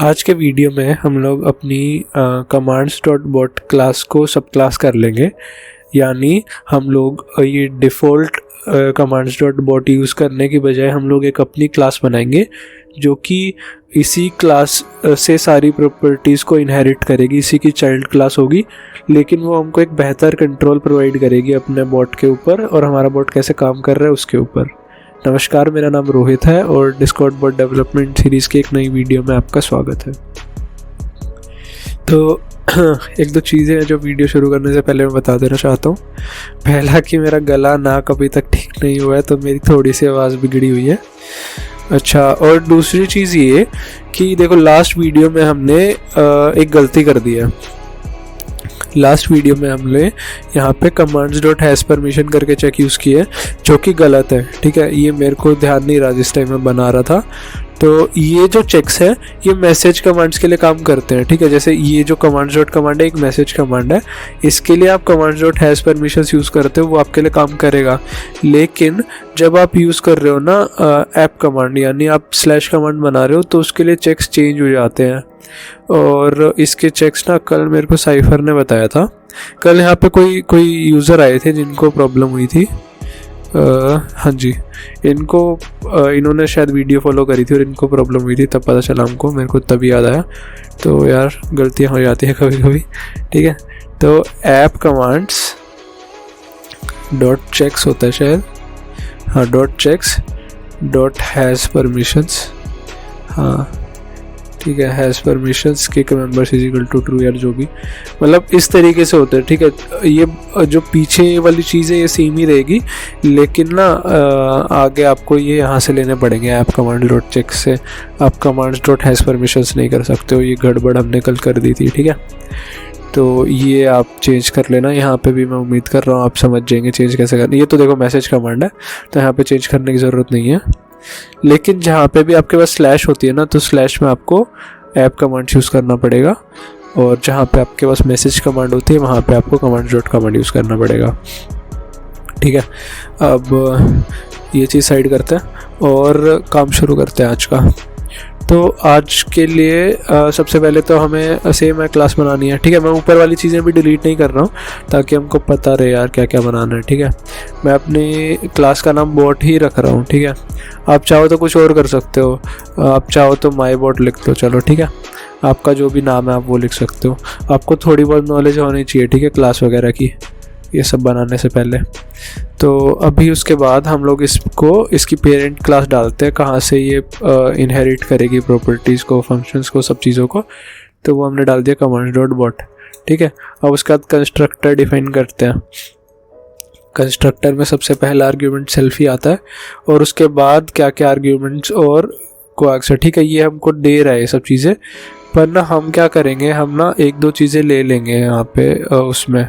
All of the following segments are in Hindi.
आज के वीडियो में हम लोग अपनी commands.bot क्लास को सब क्लास कर लेंगे। यानी हम लोग ये डिफ़ॉल्ट commands.bot यूज़ करने की बजाय हम लोग एक अपनी क्लास बनाएंगे जो कि इसी क्लास से सारी प्रॉपर्टीज़ को इनहेरिट करेगी, इसी की चाइल्ड क्लास होगी, लेकिन वो हमको एक बेहतर कंट्रोल प्रोवाइड करेगी अपने बॉट के ऊपर और हमारा बॉट कैसे काम कर रहा है उसके ऊपर। नमस्कार, मेरा नाम रोहित है और डिस्कॉर्ड बॉट डेवलपमेंट सीरीज़ की एक नई वीडियो में आपका स्वागत है। तो एक दो चीज़ें हैं जो वीडियो शुरू करने से पहले मैं बता देना चाहता हूँ। पहला कि मेरा गला नाक अभी तक ठीक नहीं हुआ है, तो मेरी थोड़ी सी आवाज़ बिगड़ी हुई है। अच्छा, और दूसरी चीज़ ये कि देखो, लास्ट वीडियो में हमने एक गलती कर दी है। लास्ट वीडियो में हमने यहाँ पे commands.hasPermission करके चेक यूज़ किया है, जो कि गलत है। ठीक है, ये मेरे को ध्यान नहीं रहा जिस टाइम मैं बना रहा था। तो ये जो चेक्स है ये मैसेज कमांड्स के लिए काम करते हैं। ठीक है, जैसे ये जो commands.command है एक मैसेज कमांड है, इसके लिए आप commands.hasPermissions यूज़ करते हो, वो आपके लिए काम करेगा। लेकिन जब आप यूज़ कर रहे हो ना ऐप कमांड, यानी आप स्लैश कमांड बना रहे हो, तो उसके लिए चेक्स चेंज हो जाते हैं। और इसके चेक्स ना कल मेरे को साइफर ने बताया था। कल यहाँ पे कोई यूज़र आए थे जिनको प्रॉब्लम हुई थी। हाँ जी, इन्होंने शायद वीडियो फॉलो करी थी और इनको प्रॉब्लम हुई थी, तब पता चला हमको, मेरे को तभी याद आया। तो यार गलतियाँ हो जाती है कभी कभी। ठीक है, तो ऐप कमांड्स डॉट चेक्स होता है शायद, हाँ, dot checks dot has permissions, हाँ ठीक है, has permissions kick members is equal to true, यार जो भी, मतलब इस तरीके से होता है। ठीक है, ये जो पीछे वाली चीज़ है ये सेम ही रहेगी, लेकिन ना आगे आपको ये यहाँ से लेने पड़ेंगे ऐप कमांड डॉट चेक से। आप कमांड्स डॉट हैज़ परमिशंस नहीं कर सकते हो, ये गड़बड़ हमने कल कर दी थी। ठीक है, तो ये आप चेंज कर लेना। यहाँ पे भी मैं उम्मीद कर रहा हूँ आप समझ जाएंगे चेंज कैसे करना। ये तो देखो मैसेज कमांड है, तो यहाँ पे चेंज करने की ज़रूरत नहीं है। लेकिन जहाँ पे भी आपके पास स्लैश होती है ना, तो स्लैश में आपको ऐप कमांड यूज़ करना पड़ेगा, और जहाँ पे आपके पास मैसेज कमांड होती है वहाँ पे आपको commands.command यूज़ करना पड़ेगा। ठीक है, अब ये चीज़ साइड करते हैं और काम शुरू करते हैं आज का। तो आज के लिए सबसे पहले तो हमें सेम क्लास बनानी है। ठीक है, मैं ऊपर वाली चीज़ें भी डिलीट नहीं कर रहा हूँ ताकि हमको पता रहे यार क्या क्या बनाना है। ठीक है, मैं अपनी क्लास का नाम बॉट ही रख रहा हूँ। ठीक है, आप चाहो तो कुछ और कर सकते हो, आप चाहो तो माई बॉट लिख दो, चलो ठीक है, आपका जो भी नाम है आप वो लिख सकते हो। आपको थोड़ी बहुत नॉलेज होनी चाहिए, ठीक है, क्लास वगैरह की, ये सब बनाने से पहले। तो अभी उसके बाद हम लोग इसकी पेरेंट क्लास डालते हैं, कहाँ से ये इनहेरिट करेगी प्रॉपर्टीज़ को, फंक्शंस को, सब चीज़ों को। तो वो हमने डाल दिया commands.bot। ठीक है, अब उसके बाद कंस्ट्रक्टर डिफाइन करते हैं। कंस्ट्रक्टर में सबसे पहला आर्ग्यूमेंट सेल्फ ही आता है, और उसके बाद क्या क्या आर्ग्यूमेंट्स और क्वाक्स है। ठीक है, ये हमको दे रहा है ये सब चीज़ें, पर ना हम क्या करेंगे, हम ना एक दो चीज़ें ले लेंगे यहाँ पे उसमें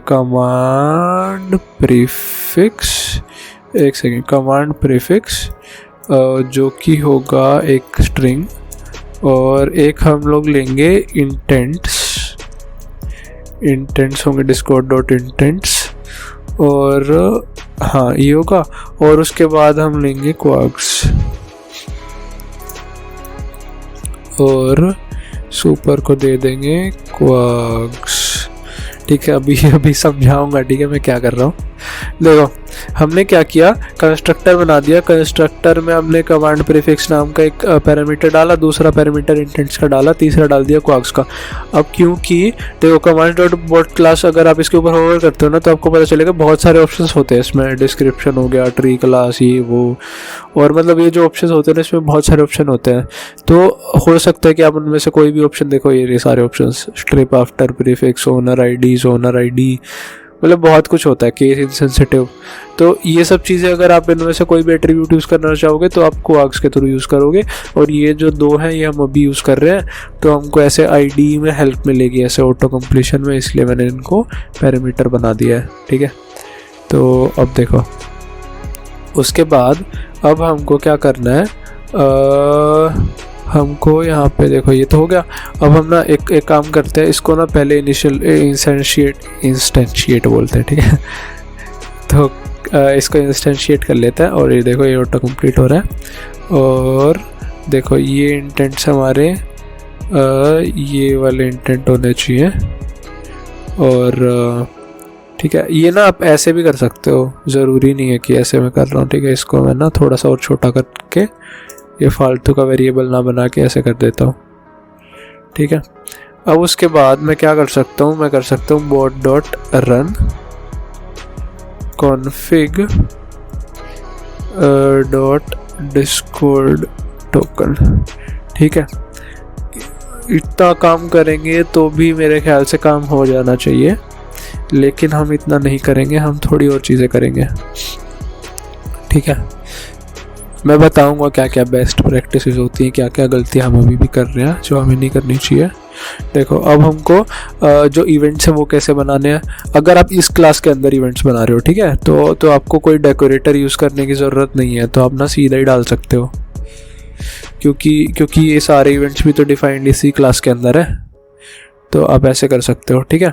कमांड प्रीफिक्स, एक सेकेंड, कमांड प्रीफिक्स जो कि होगा एक स्ट्रिंग, और एक हम लोग लेंगे इंटेंट्स होंगे discord.intents, और हाँ ये होगा, और उसके बाद हम लेंगे क्वाक्स और सुपर को दे देंगे क्वाक्स। ठीक है, अभी समझाऊंगा। ठीक है, मैं क्या कर रहा हूँ, देखो हमने क्या किया, कंस्ट्रक्टर बना दिया। कंस्ट्रक्टर में हमने कमांड प्रीफिक्स नाम का एक पैरामीटर डाला, दूसरा पैरामीटर इंटेंट्स का डाला, तीसरा डाल दिया क्वाक्स का। अब क्योंकि देखो commands.bot क्लास अगर आप इसके ऊपर होवर करते हो ना, तो आपको पता चलेगा बहुत सारे ऑप्शंस होते हैं इसमें। डिस्क्रिप्शन हो गया, ट्री क्लास, ये वो, और मतलब ये जो ऑप्शंस होते हैं ना, इसमें बहुत सारे ऑप्शन होते हैं। तो हो सकता है कि आप उनमें से कोई भी ऑप्शन देखो, ये सारे option, strip after prefix, owner ID, मतलब बहुत कुछ होता है, केस इनसेंसिटिव। तो ये सब चीज़ें अगर आप इनमें से कोई भी एट्रीब्यूट यूज़ करना चाहोगे तो आप क्वाक्स के थ्रू यूज़ करोगे। और ये जो दो हैं ये हम अभी यूज़ कर रहे हैं, तो हमको ऐसे आईडी में हेल्प मिलेगी, ऐसे ऑटो कंप्लीशन में, इसलिए मैंने इनको पैरामीटर बना दिया है। ठीक है, तो अब देखो उसके बाद अब हमको क्या करना है, हमको यहाँ पे देखो ये तो हो गया। अब हम ना एक काम करते हैं, इसको ना पहले इनिशियल इंस्टेंशिएट बोलते हैं। ठीक है, तो इसको इंस्टेंशिएट कर लेते हैं, और ये देखो ये ऑटो कंप्लीट हो रहा है। और देखो ये इंटेंट्स हमारे ये वाले इंटेंट होने चाहिए। और ठीक है, ये ना आप ऐसे भी कर सकते हो, ज़रूरी नहीं है कि ऐसे मैं कर रहा हूँ। ठीक है, इसको मैं ना थोड़ा सा और छोटा करके ये फालतू का वेरिएबल ना बना के ऐसे कर देता हूँ। ठीक है, अब उसके बाद मैं क्या कर सकता हूँ, मैं कर सकता हूँ bot dot run config dot Discord token. ठीक है, इतना काम करेंगे तो भी मेरे ख्याल से काम हो जाना चाहिए, लेकिन हम इतना नहीं करेंगे, हम थोड़ी और चीज़ें करेंगे। ठीक है, मैं बताऊंगा क्या क्या बेस्ट प्रैक्टिसेस होती हैं, क्या क्या गलतियां हम अभी भी कर रहे हैं जो हमें नहीं करनी चाहिए। देखो, अब हमको जो इवेंट्स हैं वो कैसे बनाने हैं। अगर आप इस क्लास के अंदर इवेंट्स बना रहे हो, ठीक है, तो आपको कोई डेकोरेटर यूज़ करने की ज़रूरत नहीं है, तो आप ना सीधा ही डाल सकते हो, क्योंकि ये सारे इवेंट्स भी तो डिफाइंड इसी क्लास के अंदर है, तो आप ऐसे कर सकते हो। ठीक है,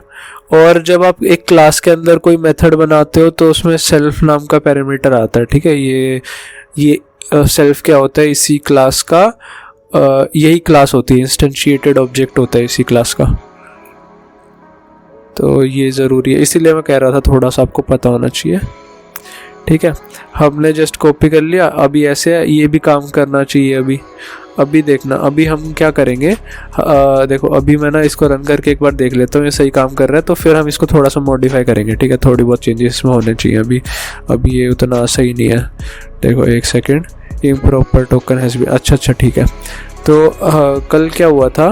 और जब आप एक क्लास के अंदर कोई मेथड बनाते हो तो उसमें सेल्फ नाम का पैरामीटर आता है। ठीक है, ये सेल्फ क्या होता है, इसी क्लास का यही क्लास होती है, इंस्टेंशिएटेड ऑब्जेक्ट होता है इसी क्लास का, तो ये ज़रूरी है, इसीलिए मैं कह रहा था थोड़ा सा आपको पता होना चाहिए। ठीक है, हमने जस्ट कॉपी कर लिया, अभी ऐसे ये भी काम करना चाहिए। अभी देखना, अभी हम क्या करेंगे, देखो अभी मैं ना इसको रन करके एक बार देख लेता हूँ ये सही काम कर रहा है, तो फिर हम इसको थोड़ा सा मॉडिफाई करेंगे। ठीक है, थोड़ी बहुत चेंजेस इसमें होने चाहिए, अभी ये उतना सही नहीं है। देखो एक सेकेंड, इम्प्रॉपर टोकन हैज़ भी, अच्छा ठीक है। तो कल क्या हुआ था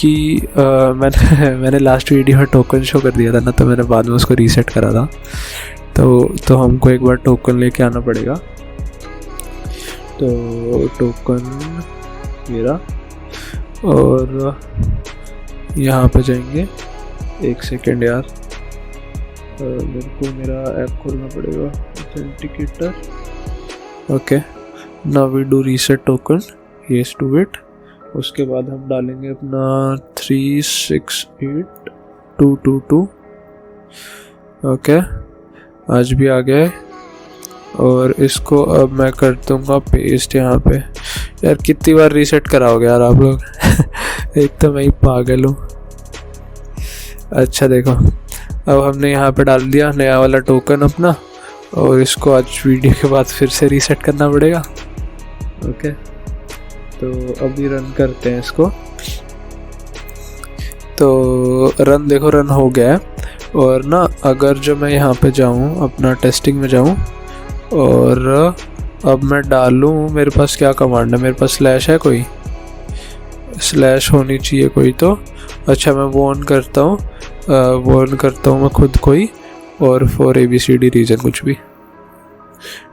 कि मैंने लास्ट वीडियो में टोकन शो कर दिया था ना, तो मैंने बाद में उसको रीसेट करा था, तो हमको एक बार टोकन लेके आना पड़ेगा। तो टोकन मेरा, और यहाँ पे जाएंगे, एक सेकेंड यार, मेरे को मेरा ऐप खोलना पड़ेगा, authenticator. Okay, now we do reset token, yes to it. उसके बाद हम डालेंगे अपना 368222। ओके, आज भी आ गया है, और इसको अब मैं कर दूंगा पेस्ट यहाँ पे। यार कितनी बार रीसेट कराओगे यार आप लोग एक तो मैं ही पागल हूँ। अच्छा देखो, अब हमने यहाँ पे डाल दिया नया वाला टोकन अपना, और इसको आज वीडियो के बाद फिर से रीसेट करना पड़ेगा। ओके, तो अभी रन करते हैं इसको। तो देखो रन हो गया है। और ना अगर जो मैं यहाँ पे जाऊँ, अपना टेस्टिंग में जाऊँ, और अब मैं डालूँ, मेरे पास क्या कमांड है, मेरे पास स्लैश है, कोई स्लैश होनी चाहिए कोई तो। अच्छा, मैं वो ऑन करता हूँ, मैं खुद कोई, और फॉर ABCD रीजन कुछ भी।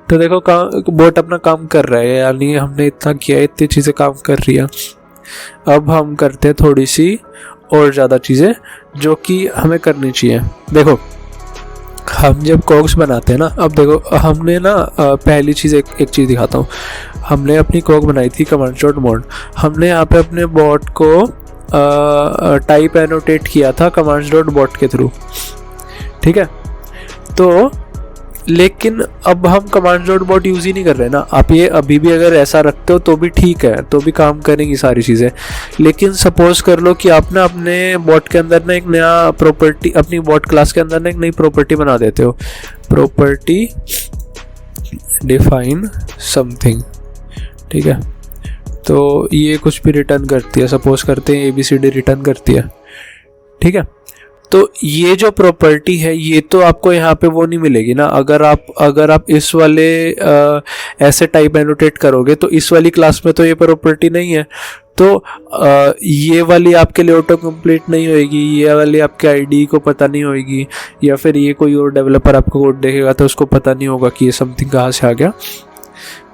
तो देखो बोट अपना काम कर रहा है, यानी हमने इतना किया, इतनी चीज़ें काम कर रही है। अब हम करते हैं थोड़ी सी और ज़्यादा चीज़ें जो कि हमें करनी चाहिए। देखो, हम जब कॉग्स बनाते हैं ना, अब देखो हमने ना पहली चीज़ एक चीज़ दिखाता हूँ। हमने अपनी कॉग बनाई थी कमांड डॉट मॉड, हमने यहाँ पे अपने बॉट को टाइप एनोटेट किया था कमांड डॉट बॉट के थ्रू। ठीक है, तो लेकिन अब हम कमांड डॉट बॉट यूज़ ही नहीं कर रहे ना। आप ये अभी भी अगर ऐसा रखते हो तो भी ठीक है, तो भी काम करेंगी सारी चीज़ें। लेकिन सपोज कर लो कि आप ना अपने बॉट के अंदर ना एक नया प्रॉपर्टी, अपनी बॉट क्लास के अंदर ना एक नई प्रॉपर्टी बना देते हो, प्रॉपर्टी डिफाइन समथिंग। ठीक है, तो ये कुछ भी रिटर्न करती है, सपोज करते हैं ABCD रिटर्न करती है। ठीक है, तो ये जो प्रॉपर्टी है ये तो आपको यहाँ पे वो नहीं मिलेगी ना। अगर आप इस वाले ऐसे टाइप एनोटेट करोगे तो इस वाली क्लास में तो ये प्रॉपर्टी नहीं है, तो ये वाली आपके लिए ऑटो कंप्लीट नहीं होएगी, ये वाली आपके आईडी को पता नहीं होएगी, या फिर ये कोई और डेवलपर आपको कोड देखेगा तो उसको पता नहीं होगा कि ये समथिंग कहाँ से आ गया।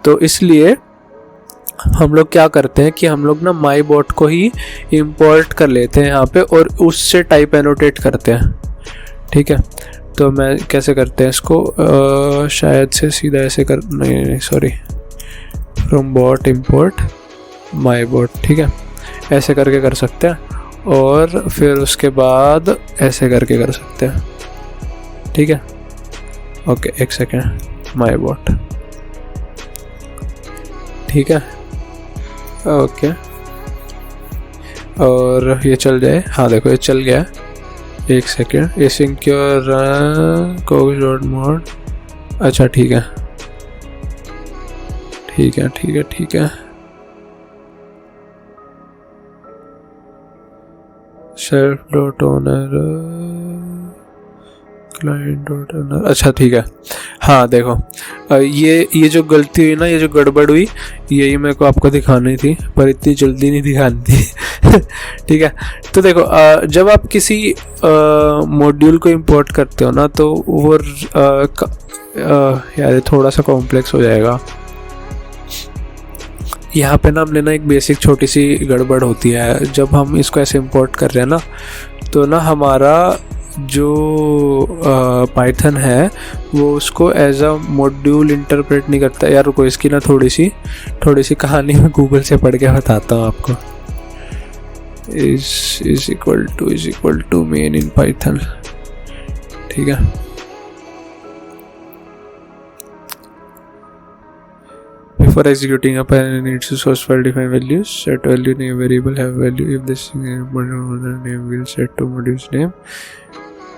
तो इसलिए हम लोग क्या करते हैं कि हम लोग ना माई बॉट को ही इंपोर्ट कर लेते हैं यहाँ पे, और उससे टाइप एनोटेट करते हैं। ठीक है, तो मैं कैसे करते हैं इसको, शायद से सीधा ऐसे कर, नहीं sorry, from bot import my bot. ठीक है, ऐसे करके कर सकते हैं, और फिर उसके बाद ऐसे करके कर सकते हैं। ठीक है, ओके एक सेकेंड, माई बॉट। ठीक है, ओके, और ये चल जाए। हाँ देखो ये चल गया। एक सेकेंड, ये सिक्योर कोड मोड। अच्छा ठीक है ठीक है ठीक है ठीक है। Self dot owner client dot owner. अच्छा ठीक है। हाँ देखो ये जो गलती हुई ना, ये जो गड़बड़ हुई, यही मेरे को आपको दिखानी थी, पर इतनी जल्दी नहीं दिखानी थी। ठीक है। तो देखो जब आप किसी मॉड्यूल को इंपोर्ट करते हो ना, तो वो यार थोड़ा सा कॉम्प्लेक्स हो जाएगा। यहाँ पे ना हमने ना एक बेसिक छोटी सी गड़बड़ होती है जब हम इसको ऐसे इंपोर्ट कर रहे हैं ना, तो ना हमारा जो पाइथन है वो उसको एज अ मॉड्यूल इंटरप्रेट नहीं करता। यार रुको, इसकी ना थोड़ी सी कहानी मैं गूगल से पढ़ के बताता हूँ आपको। Is equal to main in Python. ठीक है। Before executing a parent needs to source file define values. Set value name variable have value if this module name will set to module's name.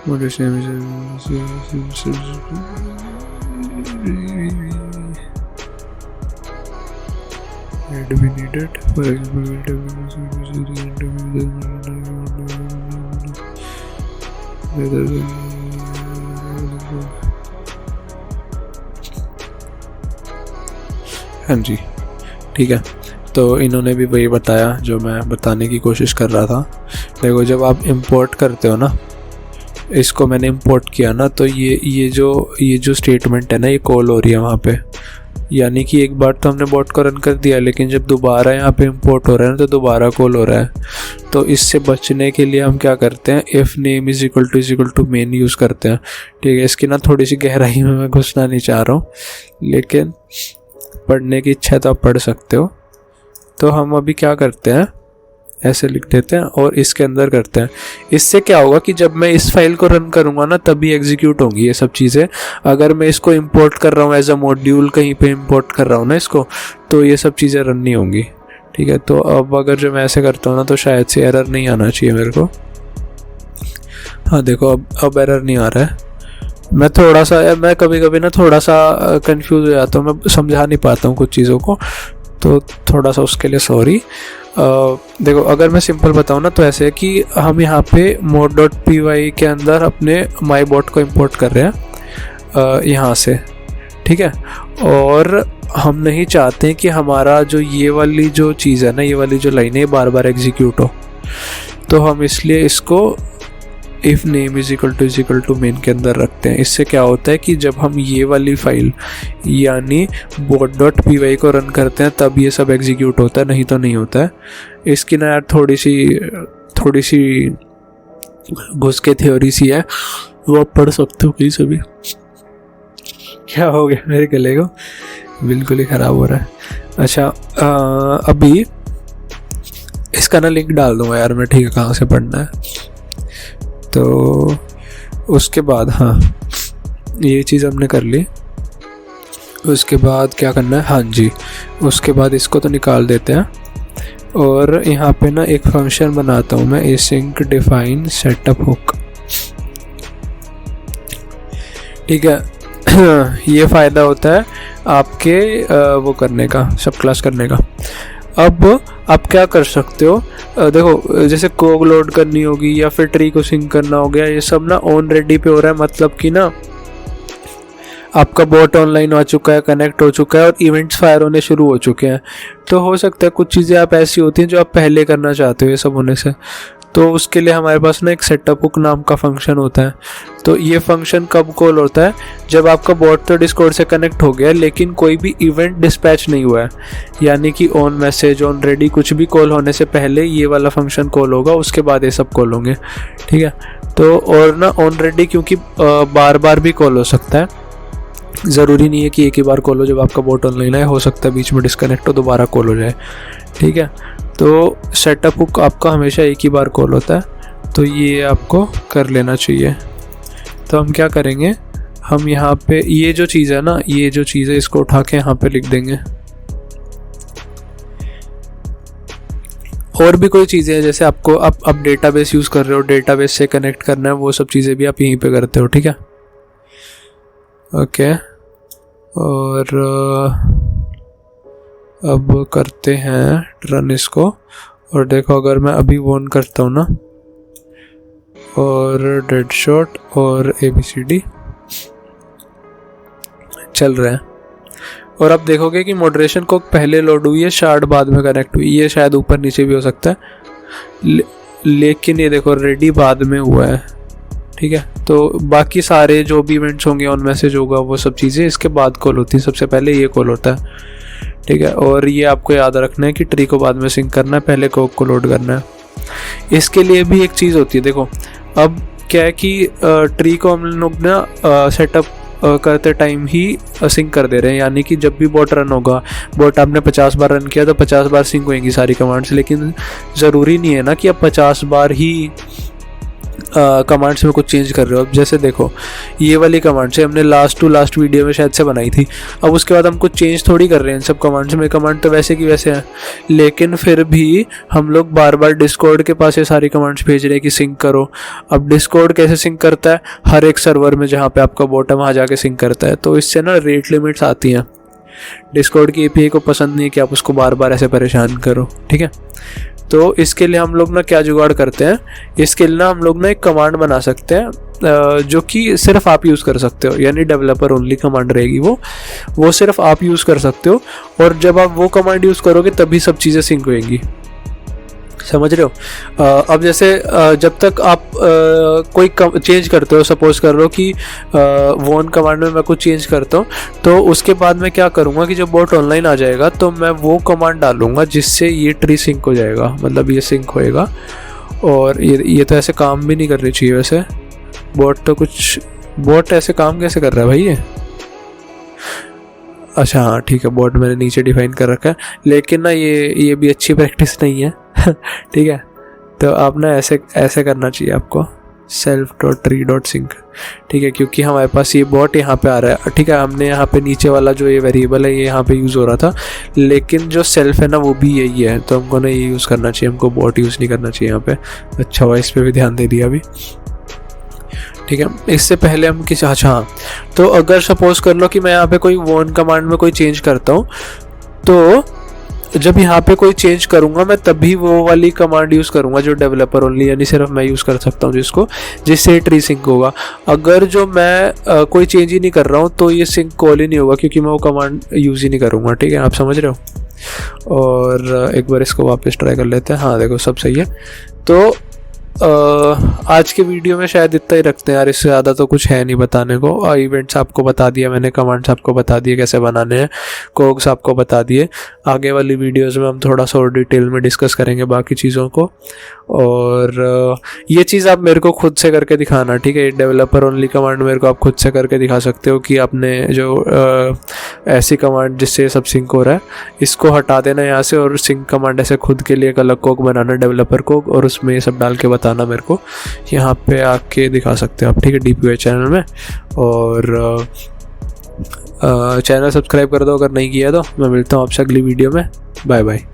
Module's name is to be needed. For example, हाँ जी ठीक है। तो इन्होंने भी वही बताया जो मैं बताने की कोशिश कर रहा था। देखो जब आप इंपोर्ट करते हो ना, इसको मैंने इंपोर्ट किया ना, तो ये जो स्टेटमेंट है ना, ये कॉल हो रही है वहाँ पे। यानी कि एक बार तो हमने बॉट को रन कर दिया, लेकिन जब दोबारा यहाँ पे इंपोर्ट हो रहा है ना, तो दोबारा कॉल हो रहा है। तो इससे बचने के लिए हम क्या करते हैं, if name is equal to main use करते हैं। ठीक है। इसकी ना थोड़ी सी गहराई में मैं घुसना नहीं चाह रहा हूँ, लेकिन पढ़ने की इच्छा तो आप पढ़ सकते हो। तो हम अभी क्या करते हैं, ऐसे लिख देते हैं और इसके अंदर करते हैं। इससे क्या होगा कि जब मैं इस फाइल को रन करूँगा ना, तभी एग्जीक्यूट होंगी ये सब चीज़ें। अगर मैं इसको इंपोर्ट कर रहा हूँ एज अ मॉड्यूल, कहीं पे इंपोर्ट कर रहा हूँ ना इसको, तो ये सब चीज़ें रन नहीं होंगी। ठीक है। तो अब अगर जो मैं ऐसे करता हूँ ना, तो शायद से एरर नहीं आना चाहिए मेरे को। हाँ देखो अब एरर नहीं आ रहा है। मैं कभी कभी ना थोड़ा सा कंफ्यूज हो जाता हूँ, मैं समझा नहीं पाता हूँ कुछ चीज़ों को, तो थोड़ा सा उसके लिए सॉरी। देखो अगर मैं सिंपल बताऊँ ना, तो ऐसे है कि हम यहाँ पे mod.py के अंदर अपने MyBot को इंपोर्ट कर रहे हैं यहाँ से। ठीक है। और हम नहीं चाहते हैं कि हमारा जो ये वाली जो चीज़ है ना, ये वाली जो लाइन है, बार बार एग्जीक्यूट हो। तो हम इसलिए इसको if name is equal to main के अंदर रखते हैं। इससे क्या होता है कि जब हम ये वाली फाइल यानी bot.py को रन करते हैं, तब ये सब एग्जीक्यूट होता है, नहीं तो नहीं होता है। इसकी ना यार थोड़ी सी घुस के थ्योरी सी है, वो आप पढ़ सकते हो कहीं से भी। क्या हो गया मेरे गले को, बिल्कुल ही ख़राब हो रहा है। अच्छा अभी इसका ना लिंक डाल दूँगा यार मैं, ठीक है, कहाँ से पढ़ना है। तो उसके बाद हाँ, ये चीज़ हमने कर ली। उसके बाद क्या करना है, हाँ जी, उसके बाद इसको तो निकाल देते हैं और यहाँ पे ना एक फंक्शन बनाता हूँ मैं, async define setup hook। ठीक है। ये फ़ायदा होता है आपके वो करने का, सब क्लास करने का। अब आप क्या कर सकते हो, देखो जैसे कोग लोड करनी होगी या फिर ट्री को सिंक करना हो गया, ये सब ना ऑन रेडी पे हो रहा है। मतलब कि ना आपका बॉट ऑनलाइन आ चुका है, कनेक्ट हो चुका है और इवेंट्स फायर होने शुरू हो चुके हैं। तो हो सकता है कुछ चीज़ें आप ऐसी होती हैं जो आप पहले करना चाहते हो ये सब होने से। तो उसके लिए हमारे पास ना एक सेटअप हुक नाम का फंक्शन होता है। तो ये फंक्शन कब कॉल होता है, जब आपका बॉट तो डिस्कॉर्ड से कनेक्ट हो गया लेकिन कोई भी इवेंट डिस्पैच नहीं हुआ है। यानी कि ऑन मैसेज, ऑन रेडी कुछ भी कॉल होने से पहले ये वाला फंक्शन कॉल होगा, उसके बाद ये सब कॉल होंगे। ठीक है। तो और ना ऑन रेडी क्योंकि बार बार भी कॉल हो सकता है, ज़रूरी नहीं है कि एक ही बार कॉल हो जब आपका बॉट ऑनलाइन है, हो सकता है बीच में डिस्कनेक्ट हो, दोबारा कॉल हो जाए। ठीक है। तो सेटअप हुक आपका हमेशा एक ही बार कॉल होता है, तो ये आपको कर लेना चाहिए। तो हम क्या करेंगे, हम यहाँ पे ये जो चीज़ है ना, ये जो चीज़ है इसको उठा के यहाँ पे लिख देंगे। और भी कोई चीज़ें हैं, जैसे आपको आप डेटाबेस यूज़ कर रहे हो, डेटाबेस से कनेक्ट करना है, वो सब चीज़ें भी आप यहीं पे करते हो, ठीक है। ओके, और अब करते हैं रन इसको, और देखो अगर मैं अभी ऑन करता हूँ ना, और डेडशॉट और ABCD चल रहा है, और आप देखोगे कि मॉडरेशन को पहले लोड हुई है, शार्ड बाद में कनेक्ट हुई। ये शायद ऊपर नीचे भी हो सकता है, लेकिन ये देखो रेडी बाद में हुआ है, ठीक है। तो बाकी सारे जो भी इवेंट्स होंगे, ऑन मैसेज होगा, वो सब चीज़ें इसके बाद कॉल होती है, सबसे पहले ये कॉल होता है, ठीक है। और ये आपको याद रखना है कि ट्री को बाद में सिंक करना है, पहले कोक को लोड करना है। इसके लिए भी एक चीज़ होती है, देखो अब क्या है कि ट्री को हम लोग ना सेटअप करते टाइम ही सिंक कर दे रहे हैं, यानी कि जब भी बॉट रन होगा, बॉट आपने 50 बार रन किया तो 50 बार सिंक होंगी सारी कमांड्स, लेकिन ज़रूरी नहीं है ना कि आप 50 बार ही कमांड्स में कुछ चेंज कर रहे हो। अब जैसे देखो ये वाली कमांड से हमने लास्ट टू लास्ट वीडियो में शायद से बनाई थी, अब उसके बाद हम कुछ चेंज थोड़ी कर रहे हैं इन सब कमांड्स में, कमांड तो वैसे की वैसे हैं, लेकिन फिर भी हम लोग बार बार डिस्कॉर्ड के पास ये सारी कमांड्स भेज रहे हैं कि सिंक करो। अब डिस्कॉर्ड कैसे सिंक करता है, हर एक सर्वर में जहाँ पे आपका बॉट है वहाँ जाके सिंक करता है, तो इससे ना रेट लिमिट्स आती हैं। डिस्कॉर्ड की API को पसंद नहीं है कि आप उसको बार बार ऐसे परेशान करो, ठीक है। तो इसके लिए हम लोग ना क्या जुगाड़ करते हैं, इसके लिए ना हम लोग ना एक कमांड बना सकते हैं जो कि सिर्फ आप यूज़ कर सकते हो, यानी डेवलपर ओनली कमांड रहेगी वो सिर्फ आप यूज़ कर सकते हो, और जब आप वो कमांड यूज़ करोगे तभी सब चीज़ें सिंक होएंगी, समझ रहे हो। अब जैसे जब तक आप कोई चेंज करते हो, सपोज कर लो कि वॉन कमांड में मैं कुछ चेंज करता हूँ, तो उसके बाद मैं क्या करूँगा कि जब बॉट ऑनलाइन आ जाएगा तो मैं वो कमांड डालूंगा जिससे ये ट्री सिंक हो जाएगा, मतलब ये सिंक होएगा। और ये तो ऐसे काम भी नहीं करनी चाहिए वैसे, बॉट ऐसे काम कैसे कर रहा है भाई ये, अच्छा हाँ ठीक है, बॉट मैंने नीचे डिफाइन कर रखा है, लेकिन ना ये भी अच्छी प्रैक्टिस नहीं है ठीक है। तो आप ना ऐसे करना चाहिए आपको, self.tree.sync, ठीक है, क्योंकि हमारे पास ये बॉट यहाँ पे आ रहा है, ठीक है। हमने यहाँ पे नीचे वाला जो ये वेरिएबल है ये यहाँ पे यूज़ हो रहा था, लेकिन जो सेल्फ है ना वो भी यही है, तो हमको ना ये यूज़ करना चाहिए, हमको बॉट यूज़ नहीं करना चाहिए यहाँ पे। अच्छा हुआ इस पर भी ध्यान दे दिया अभी, ठीक है। इससे पहले हम किसी, अच्छा हाँ, तो अगर सपोज कर लो कि मैं यहाँ पे कोई वॉन कमांड में कोई चेंज करता हूँ, तो जब यहाँ पे कोई चेंज करूँगा मैं तभी वो वाली कमांड यूज़ करूँगा जो डेवलपर ओनली, यानी सिर्फ मैं यूज़ कर सकता हूँ जिससे ट्री सिंक होगा। अगर जो मैं कोई चेंज ही नहीं कर रहा हूँ तो ये सिंक कॉल ही नहीं होगा, क्योंकि मैं वो कमांड यूज़ ही नहीं करूँगा, ठीक है, आप समझ रहे हो। और एक बार इसको वापस ट्राई कर लेते हैं, हाँ देखो सब सही है। तो आज के वीडियो में शायद इतना ही रखते हैं यार, इससे ज़्यादा तो कुछ है नहीं बताने को। इवेंट्स आपको बता दिया मैंने, कमांड्स आपको बता दिए कैसे बनाने हैं, कोग्स आपको बता दिए। आगे वाली वीडियोस में हम थोड़ा सा और डिटेल में डिस्कस करेंगे बाकी चीज़ों को। और ये चीज़ आप मेरे को खुद से करके दिखाना, ठीक है। डेवलपर ओनली कमांड मेरे को आप खुद से करके दिखा सकते हो कि आपने जो ऐसी कमांड जिससे सब सिंक हो रहा है इसको हटा देना यहाँ से, और सिंक कमांड ऐसे खुद के लिए एक अलग कोग बनाना, डेवलपर कोग, और उसमें ये सब डाल के बताना मेरे को, यहाँ पे आके दिखा सकते हो आप, ठीक है, DPY चैनल में। और चैनल सब्सक्राइब कर दो अगर नहीं किया तो। मैं मिलता हूँ आपसे अगली वीडियो में, बाय बाय।